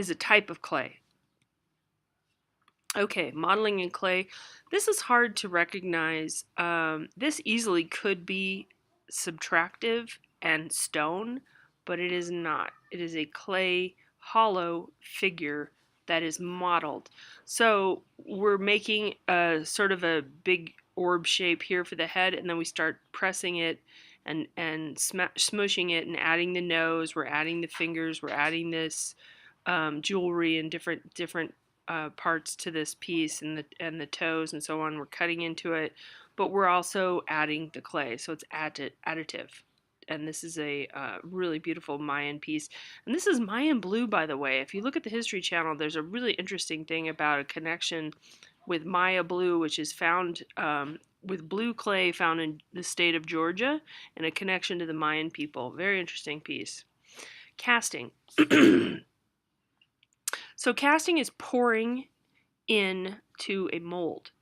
is a type of clay. Okay, modeling in clay. This is hard to recognize. This easily could be subtractive and stone, but it is not. It is a clay hollow figure that is modeled. So we're making a sort of a big orb shape here for the head, and then we start pressing it and smushing it and adding the nose. We're adding the fingers. We're adding this jewelry and different parts to this piece, and the toes and so on. We're cutting into it, but we're also adding the clay, so it's additive. And this is a really beautiful Mayan piece. And this is Mayan blue, by the way. If you look at the History Channel, there's a really interesting thing about a connection with Maya blue, which is found with blue clay found in the state of Georgia, and a connection to the Mayan people. Very interesting piece. Casting. So casting is pouring into a mold.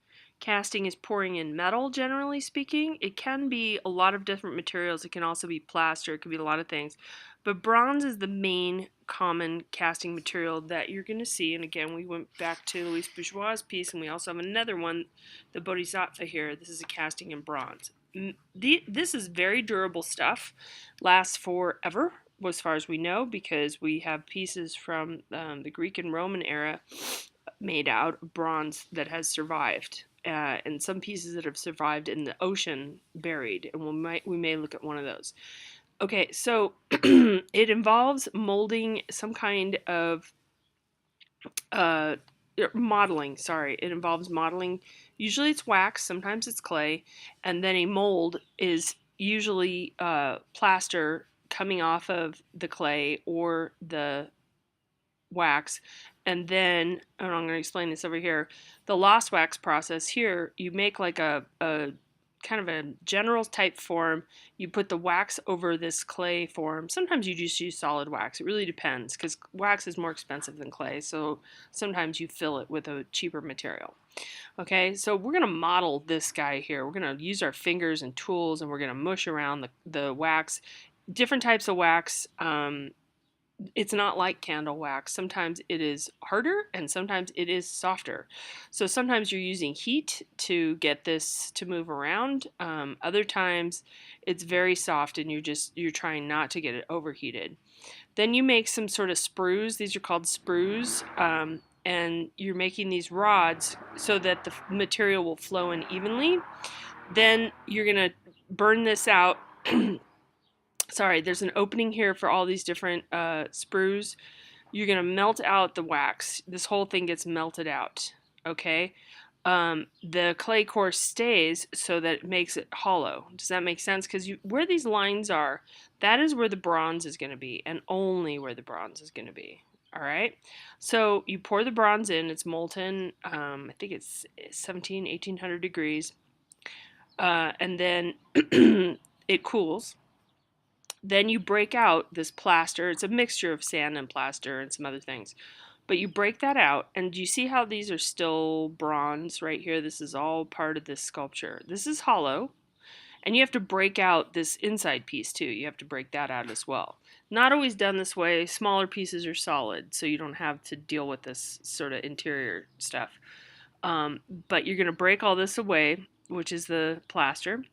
Casting is pouring in metal, generally speaking. It can be a lot of different materials. It can also be plaster. It can be a lot of things. But bronze is the main common casting material that you're going to see. And again, we went back to Louis Bourgeois' piece, and we also have another one, the Bodhisattva here. This is a casting in bronze. This is very durable stuff. Lasts forever, as far as we know, because we have pieces from the Greek and Roman era made out of bronze that has survived, and some pieces that have survived in the ocean buried, and we may look at one of those. Okay, so it involves molding some kind of modeling. Sorry, it involves modeling. Usually it's wax, sometimes it's clay, and then a mold is usually plaster coming off of the clay or the wax. And then, and I'm going to explain this over here, the lost wax process here, you make like a kind of a general type form. You put the wax over this clay form. Sometimes you just use solid wax. It really depends, because wax is more expensive than clay, so sometimes you fill it with a cheaper material. Okay, so we're going to model this guy here. We're going to use our fingers and tools, and we're going to mush around the wax. Different types of wax. It's not like candle wax. Sometimes it is harder and sometimes it is softer. So sometimes you're using heat to get this to move around. Other times it's very soft and you're trying not to get it overheated. Then you make some sort of sprues. These are called sprues. And you're making these rods so that the material will flow in evenly. Then you're going to burn this out. Sorry, there's an opening here for all these different sprues. You're going to melt out the wax. This whole thing gets melted out, okay? The clay core stays so that it makes it hollow. Does that make sense? Because where these lines are, that is where the bronze is going to be, and only where the bronze is going to be. All right, so you pour the bronze in. It's molten. I think it's 1800 degrees. And then it cools. Then you break out this plaster. It's a mixture of sand and plaster and some other things. But you break that out, and you see how these are still bronze right here? This is all part of this sculpture. This is hollow, and you have to break out this inside piece too. You have to break that out as well. Not always done this way. Smaller pieces are solid, so you don't have to deal with this sort of interior stuff. But you're going to break all this away, which is the plaster,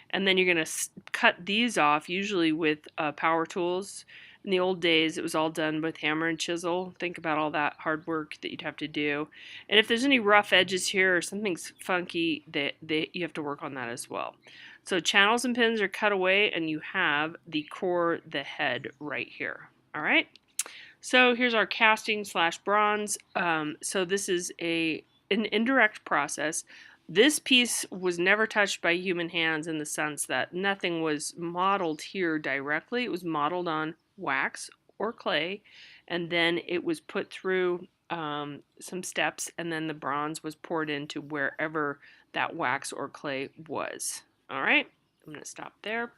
and then you're going to cut these off, usually with power tools. In the old days, it was all done with hammer and chisel. Think about all that hard work that you'd have to do. And if there's any rough edges here or something's funky, you have to work on that as well. So channels and pins are cut away, and you have the core, the head right here. All right. So here's our casting / bronze. So this is an indirect process. This piece was never touched by human hands in the sense that nothing was modeled here directly. It was modeled on wax or clay, and then it was put through some steps, and then the bronze was poured into wherever that wax or clay was. All right, I'm going to stop there.